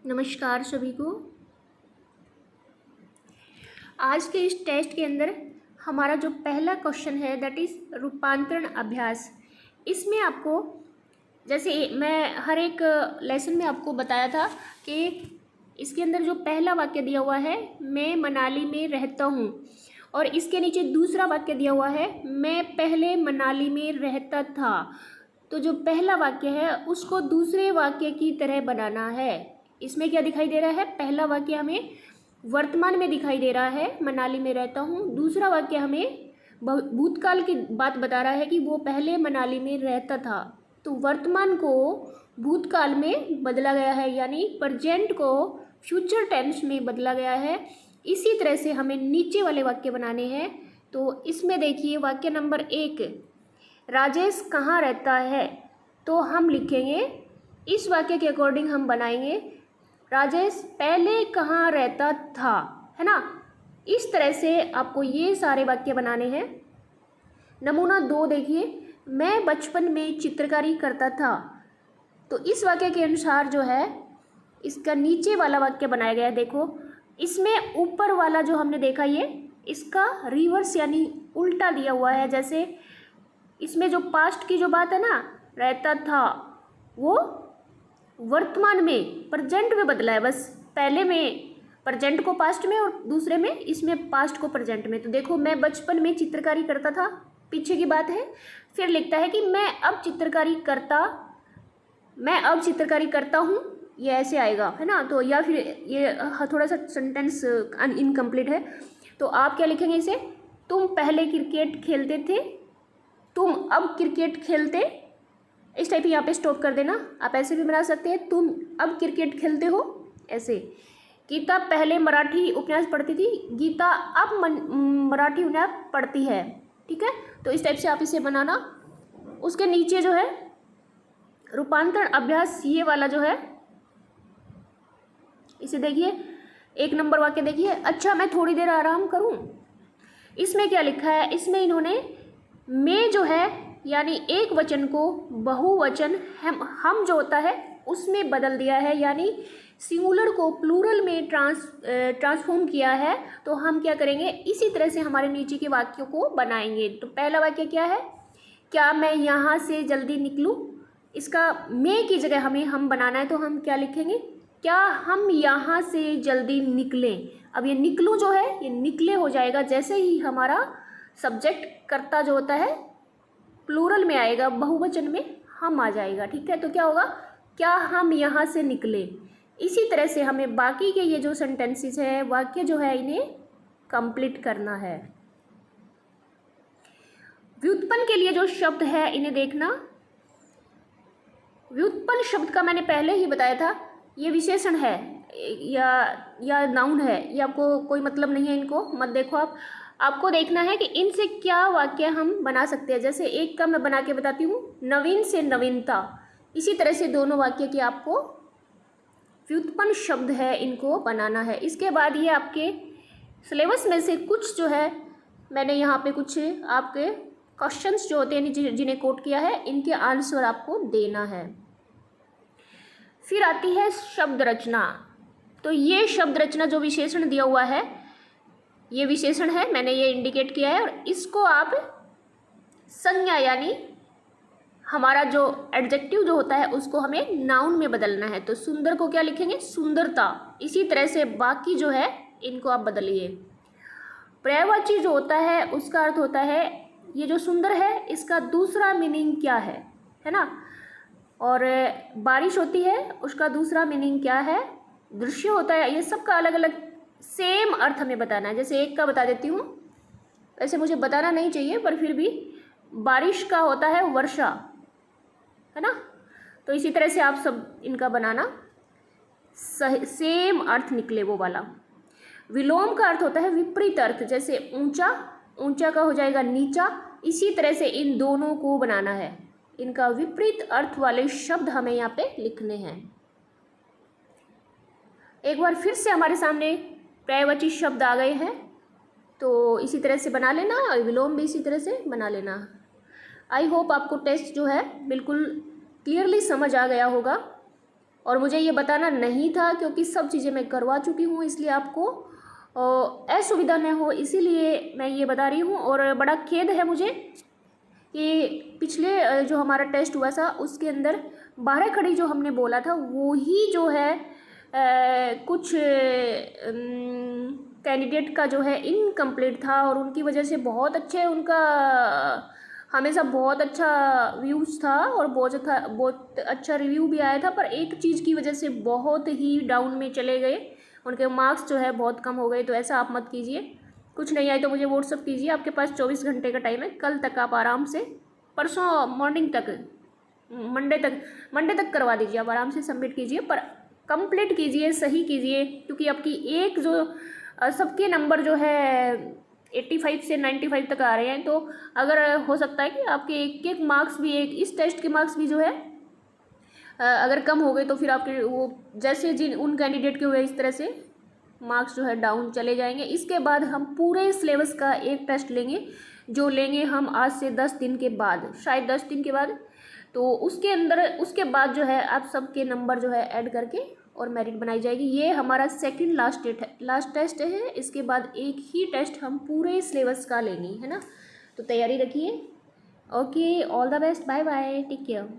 नमस्कार सभी को। आज के इस टेस्ट के अंदर हमारा जो पहला क्वेश्चन है दैट इज़ रूपांतरण अभ्यास। इसमें आपको जैसे मैं हर एक लेसन में आपको बताया था कि इसके अंदर जो पहला वाक्य दिया हुआ है मैं मनाली में रहता हूँ, और इसके नीचे दूसरा वाक्य दिया हुआ है मैं पहले मनाली में रहता था। तो जो पहला वाक्य है उसको दूसरे वाक्य की तरह बनाना है। इसमें क्या दिखाई दे रहा है, पहला वाक्य हमें वर्तमान में दिखाई दे रहा है मनाली में रहता हूँ, दूसरा वाक्य हमें भूतकाल की बात बता रहा है कि वो पहले मनाली में रहता था। तो वर्तमान को भूतकाल में बदला गया है, यानी प्रेजेंट को फ्यूचर टेंस में बदला गया है। इसी तरह से हमें नीचे वाले वाक्य बनाने हैं। तो इसमें देखिए वाक्य नंबर 1, राजेश कहाँ रहता है। तो हम लिखेंगे इस वाक्य के अकॉर्डिंग हम बनाएंगे राजेश पहले कहाँ रहता था, है ना। इस तरह से आपको ये सारे वाक्य बनाने हैं। नमूना 2 देखिए, मैं बचपन में चित्रकारी करता था। तो इस वाक्य के अनुसार जो है इसका नीचे वाला वाक्य बनाया गया है। देखो इसमें ऊपर वाला जो हमने देखा ये इसका रिवर्स यानी उल्टा दिया हुआ है। जैसे इसमें जो पास्ट की जो बात है ना, रहता था, वो वर्तमान में प्रेजेंट में बदला है। बस पहले में प्रेजेंट को पास्ट में और दूसरे में इसमें पास्ट को प्रेजेंट में। तो देखो मैं बचपन में चित्रकारी करता था, पीछे की बात है। फिर लिखता है कि मैं अब चित्रकारी करता हूँ, ये ऐसे आएगा, है ना। तो या फिर ये थोड़ा सा सेंटेंस इनकम्प्लीट है। तो आप क्या लिखेंगे इसे, तुम पहले क्रिकेट खेलते थे, तुम अब क्रिकेट खेलते, इस टाइप यहाँ पे स्टॉप कर देना। आप ऐसे भी बना सकते हैं, तुम अब क्रिकेट खेलते हो, ऐसे। गीता पहले मराठी उपन्यास पढ़ती थी, गीता अब मराठी उपन्यास पढ़ती है, ठीक है। तो इस टाइप से आप इसे बनाना। उसके नीचे जो है रूपांतरण अभ्यास, ये वाला जो है इसे देखिए, 1 नंबर वाक्य देखिए, अच्छा मैं थोड़ी देर आराम करूं। इसमें क्या लिखा है, इसमें इन्होंने मैं जो है यानी एक वचन को बहुवचन हम जो होता है उसमें बदल दिया है, यानी सिंगुलर को प्लूरल में ट्रांसफॉर्म किया है। तो हम क्या करेंगे, इसी तरह से हमारे नीचे के वाक्यों को बनाएंगे। तो पहला वाक्य क्या है, क्या मैं यहाँ से जल्दी निकलूँ। इसका मैं की जगह हमें हम बनाना है, तो हम क्या लिखेंगे, क्या हम यहाँ से जल्दी निकलें। अब ये निकलूँ जो है ये निकले हो जाएगा, जैसे ही हमारा सब्जेक्ट कर्ता जो होता है प्लूरल में आएगा, बहुवचन में हम आ जाएगा, ठीक है। तो क्या होगा, क्या हम यहाँ से निकले। इसी तरह से हमें बाकी के ये जो सेंटेंसेस है, वाक्य जो है, इन्हें कंप्लीट करना है। व्युत्पन्न के लिए जो शब्द है इन्हें देखना। व्युत्पन्न शब्द का मैंने पहले ही बताया था, ये विशेषण है या नाउन है, ये आपको कोई मतलब नहीं है, इनको मत देखो। आपको देखना है कि इनसे क्या वाक्य हम बना सकते हैं। जैसे एक का मैं बना के बताती हूँ, नवीन से नवीनता। इसी तरह से दोनों वाक्य की आपको व्युत्पन्न शब्द है इनको बनाना है। इसके बाद ये आपके सिलेबस में से कुछ जो है मैंने यहाँ पे कुछ आपके क्वेश्चंस जो होते हैं जिन्हें कोट किया है, इनके आंसर आपको देना है। फिर आती है शब्द रचना। तो ये शब्द रचना जो विशेषण दिया हुआ है, ये विशेषण है, मैंने ये इंडिकेट किया है, और इसको आप संज्ञा यानी हमारा जो एडजेक्टिव जो होता है उसको हमें नाउन में बदलना है। तो सुंदर को क्या लिखेंगे, सुंदरता। इसी तरह से बाकी जो है इनको आप बदलिए। पर्यायवाची जो होता है उसका अर्थ होता है, ये जो सुंदर है इसका दूसरा मीनिंग क्या है ना। और बारिश होती है उसका दूसरा मीनिंग क्या है, दृश्य होता है। ये सब का अलग अलग सेम अर्थ हमें बताना है। जैसे एक का बता देती हूँ, वैसे मुझे बताना नहीं चाहिए पर फिर भी, बारिश का होता है वर्षा, है ना। तो इसी तरह से आप सब इनका बनाना, सेम अर्थ निकले वो वाला। विलोम का अर्थ होता है विपरीत अर्थ, जैसे ऊंचा, ऊंचा का हो जाएगा नीचा। इसी तरह से इन दोनों को बनाना है, इनका विपरीत अर्थ वाले शब्द हमें यहाँ पे लिखने हैं। एक बार फिर से हमारे सामने पर्यायवाची शब्द आ गए हैं, तो इसी तरह से बना लेना, और विलोम भी इसी तरह से बना लेना। आई होप आपको टेस्ट जो है बिल्कुल क्लियरली समझ आ गया होगा। और मुझे ये बताना नहीं था क्योंकि सब चीज़ें मैं करवा चुकी हूँ, इसलिए आपको असुविधा न हो इसीलिए मैं ये बता रही हूँ। और बड़ा खेद है मुझे कि पिछले जो हमारा टेस्ट हुआ था उसके अंदर 12 खड़ी जो हमने बोला था वो ही जो है कुछ कैंडिडेट का जो है इनकम्प्लीट था और उनकी वजह से बहुत अच्छे उनका हमेशा बहुत अच्छा व्यूज़ था और बहुत अच्छा रिव्यू भी आया था, पर एक चीज़ की वजह से बहुत ही डाउन में चले गए, उनके मार्क्स जो है बहुत कम हो गए। तो ऐसा आप मत कीजिए, कुछ नहीं आए तो मुझे व्हाट्सअप कीजिए, आपके पास 24 घंटे का टाइम है, कल तक आप आराम से, परसों मॉर्निंग तक, मंडे तक करवा दीजिए, आप आराम से सबमिट कीजिए, पर कंप्लीट कीजिए, सही कीजिए, क्योंकि आपकी एक जो सबके नंबर जो है 85 से 95 तक आ रहे हैं, तो अगर हो सकता है कि आपके एक एक मार्क्स भी, एक इस टेस्ट के मार्क्स भी जो है अगर कम हो गए तो फिर आपके वो जैसे जिन उन कैंडिडेट के हुए इस तरह से मार्क्स जो है डाउन चले जाएंगे। इसके बाद हम पूरे सिलेबस का एक टेस्ट लेंगे, जो लेंगे हम आज से 10 दिन के बाद, शायद 10 दिन के बाद। तो उसके अंदर उसके बाद जो है आप सबके नंबर जो है ऐड करके और मेरिट बनाई जाएगी। ये हमारा सेकंड लास्ट टेस्ट है, इसके बाद एक ही टेस्ट हम पूरे सिलेबस का लेंगे, है ना। तो तैयारी रखिए। Okay, all the best, bye bye, take care.